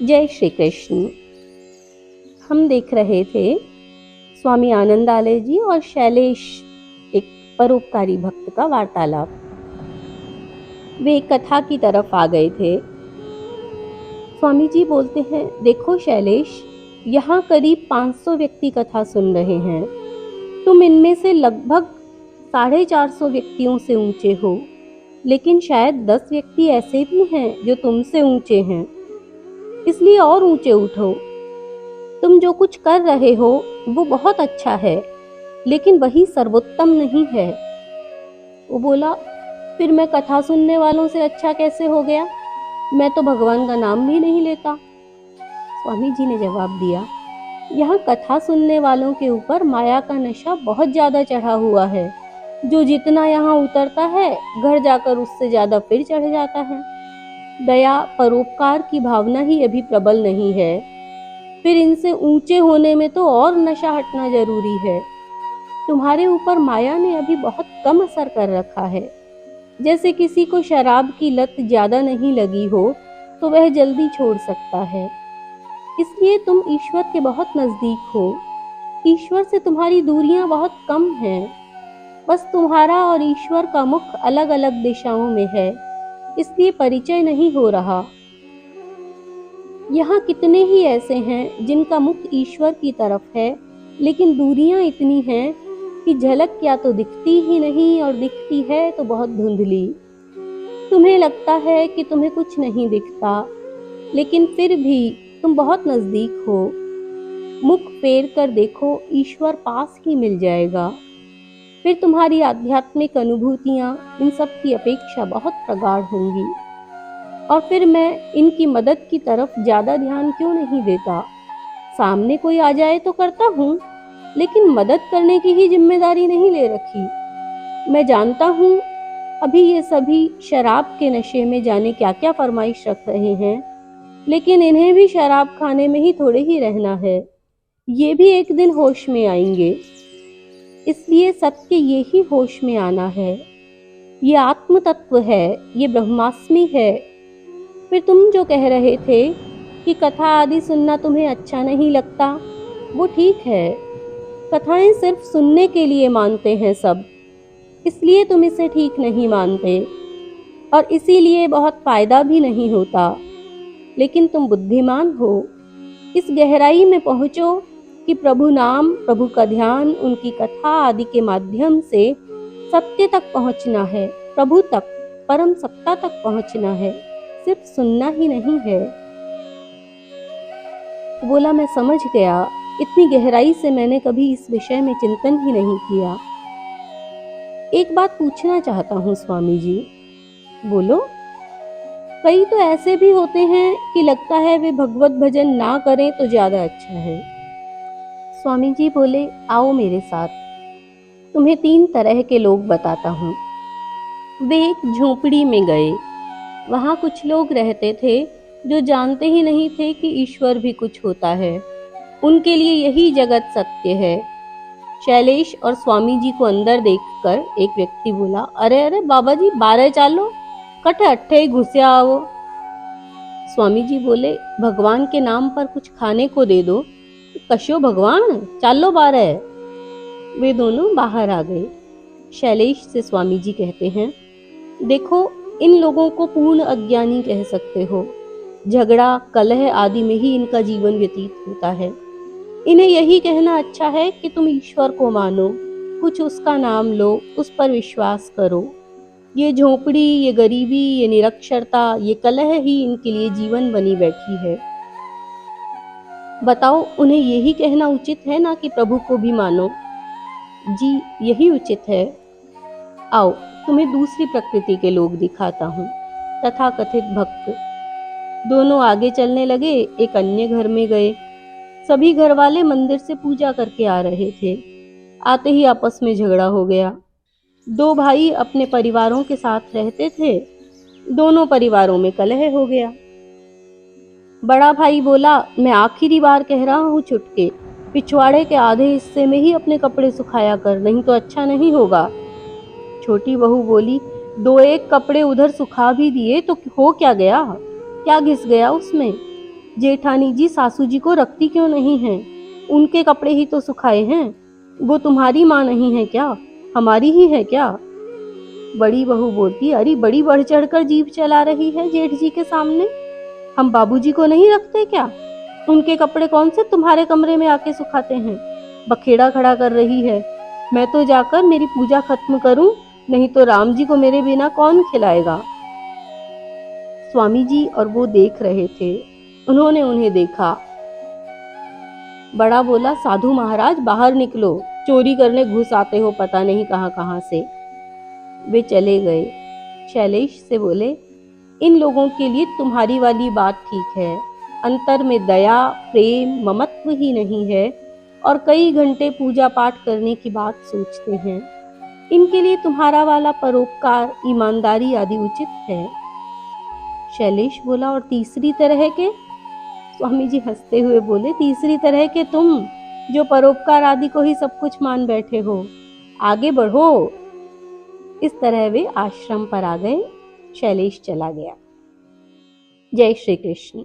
जय श्री कृष्ण। हम देख रहे थे स्वामी आनंदालय जी और शैलेश, एक परोपकारी भक्त का वार्तालाप। वे एक कथा की तरफ आ गए थे। स्वामी जी बोलते हैं, देखो शैलेश, यहाँ करीब 500 व्यक्ति कथा सुन रहे हैं। तुम इनमें से लगभग 450 व्यक्तियों से ऊंचे हो, लेकिन शायद 10 व्यक्ति ऐसे भी हैं जो तुमसे ऊंचे हैं। इसलिए और ऊंचे उठो। तुम जो कुछ कर रहे हो वो बहुत अच्छा है, लेकिन वही सर्वोत्तम नहीं है। वो बोला, फिर मैं कथा सुनने वालों से अच्छा कैसे हो गया? मैं तो भगवान का नाम भी नहीं लेता। स्वामी जी ने जवाब दिया, यहाँ कथा सुनने वालों के ऊपर माया का नशा बहुत ज्यादा चढ़ा हुआ है। जो जितना यहाँ उतरता है, घर जाकर उससे ज्यादा फिर चढ़ जाता है। दया, परोपकार की भावना ही अभी प्रबल नहीं है। फिर इनसे ऊंचे होने में तो और नशा हटना जरूरी है। तुम्हारे ऊपर माया ने अभी बहुत कम असर कर रखा है। जैसे किसी को शराब की लत ज्यादा नहीं लगी हो तो वह जल्दी छोड़ सकता है। इसलिए तुम ईश्वर के बहुत नजदीक हो। ईश्वर से तुम्हारी दूरियां बहुत कम हैं। बस तुम्हारा और ईश्वर का मुख अलग अलग दिशाओं में है, इसलिए परिचय नहीं हो रहा। यहाँ कितने ही ऐसे हैं जिनका मुख ईश्वर की तरफ है, लेकिन दूरियां इतनी हैं कि झलक या तो दिखती ही नहीं और दिखती है तो बहुत धुंधली। तुम्हें लगता है कि तुम्हें कुछ नहीं दिखता, लेकिन फिर भी तुम बहुत नजदीक हो। मुख फेर कर देखो, ईश्वर पास ही मिल जाएगा। फिर तुम्हारी आध्यात्मिक अनुभूतियां इन सब की अपेक्षा बहुत प्रगाढ़ होंगी। और फिर मैं इनकी मदद की तरफ ज्यादा ध्यान क्यों नहीं देता? सामने कोई आ जाए तो करता हूँ, लेकिन मदद करने की ही जिम्मेदारी नहीं ले रखी। मैं जानता हूँ अभी ये सभी शराब के नशे में जाने क्या क्या फरमाइश रख रहे हैं, लेकिन इन्हें भी शराब खाने में ही थोड़े ही रहना है। ये भी एक दिन होश में आएंगे। इसलिए सत्य ये ही होश में आना है। ये आत्म तत्व है, ये ब्रह्मास्मि है। फिर तुम जो कह रहे थे कि कथा आदि सुनना तुम्हें अच्छा नहीं लगता, वो ठीक है। कथाएं सिर्फ सुनने के लिए मानते हैं सब, इसलिए तुम इसे ठीक नहीं मानते और इसीलिए बहुत फायदा भी नहीं होता। लेकिन तुम बुद्धिमान हो। इस गहराई में पहुंचो कि प्रभु नाम, प्रभु का ध्यान, उनकी कथा आदि के माध्यम से सत्य तक पहुंचना है, प्रभु तक, परम सत्ता तक पहुंचना है, सिर्फ सुनना ही नहीं है। बोला, मैं समझ गया। इतनी गहराई से मैंने कभी इस विषय में चिंतन ही नहीं किया। एक बात पूछना चाहता हूँ स्वामी जी। बोलो। कई तो ऐसे भी होते हैं कि लगता है वे भगवत भजन ना करें तो ज्यादा अच्छा है। स्वामी जी बोले, आओ मेरे साथ, तुम्हें 3 तरह के लोग बताता हूँ। वे एक झोपड़ी में गए। वहां कुछ लोग रहते थे जो जानते ही नहीं थे कि ईश्वर भी कुछ होता है। उनके लिए यही जगत सत्य है। शैलेश और स्वामी जी को अंदर देखकर एक व्यक्ति बोला, अरे अरे बाबा जी, बारे चालो, कठे अट्ठे घुसिया आओ। स्वामी जी बोले, भगवान के नाम पर कुछ खाने को दे दो। कशो भगवान, चालो बारे। वे दोनों बाहर आ गए। शैलेश से स्वामी जी कहते हैं, देखो, इन लोगों को पूर्ण अज्ञानी कह सकते हो। झगड़ा, कलह आदि में ही इनका जीवन व्यतीत होता है। इन्हें यही कहना अच्छा है कि तुम ईश्वर को मानो, कुछ उसका नाम लो, उस पर विश्वास करो। ये झोपड़ी, ये गरीबी, ये निरक्षरता, ये कलह ही इनके लिए जीवन बनी बैठी है। बताओ, उन्हें यही कहना उचित है ना कि प्रभु को भी मानो? जी, यही उचित है। आओ, तुम्हें दूसरी प्रकृति के लोग दिखाता हूँ, तथाकथित भक्त। दोनों आगे चलने लगे, एक अन्य घर में गए। सभी घर वाले मंदिर से पूजा करके आ रहे थे। आते ही आपस में झगड़ा हो गया। 2 भाई अपने परिवारों के साथ रहते थे। दोनों परिवारों में कलह हो गया। बड़ा भाई बोला, मैं आखिरी बार कह रहा हूँ छुटके, पिछवाड़े के आधे हिस्से में ही अपने कपड़े सुखाया कर, नहीं तो अच्छा नहीं होगा। छोटी बहू बोली, 2-1 कपड़े उधर सुखा भी दिए तो हो क्या गया, क्या घिस गया उसमें? जेठानी जी सासू जी को रखती क्यों नहीं हैं? उनके कपड़े ही तो सुखाए हैं। वो तुम्हारी माँ नहीं है क्या? हमारी ही है क्या? बड़ी बहू बोलती, अरे बड़ी बढ़ चढ़कर जीभ चला रही है जेठ जी के सामने। हम बाबूजी को नहीं रखते क्या? उनके कपड़े कौन से तुम्हारे कमरे में आके सुखाते हैं? बखेड़ा खड़ा कर रही है। मैं तो जाकर मेरी पूजा खत्म करूं, नहीं तो राम जी को मेरे बिना कौन खिलाएगा। स्वामी जी और वो देख रहे थे। उन्होंने उन्हें देखा। बड़ा बोला, साधु महाराज बाहर निकलो, चोरी करने घुस आते हो पता नहीं कहां कहां से। वे चले गए। शैलेश से बोले, इन लोगों के लिए तुम्हारी वाली बात ठीक है। अंतर में दया, प्रेम, ममत्व ही नहीं है और कई घंटे पूजा पाठ करने की बात सोचते हैं। इनके लिए तुम्हारा वाला परोपकार, ईमानदारी आदि उचित है। शैलेश बोला, और तीसरी तरह के? स्वामी जी हंसते हुए बोले, तीसरी तरह के तुम, जो परोपकार आदि को ही सब कुछ मान बैठे हो। आगे बढ़ो। इस तरह वे आश्रम पर आ गए। शैलेश चला गया। जय श्री कृष्ण।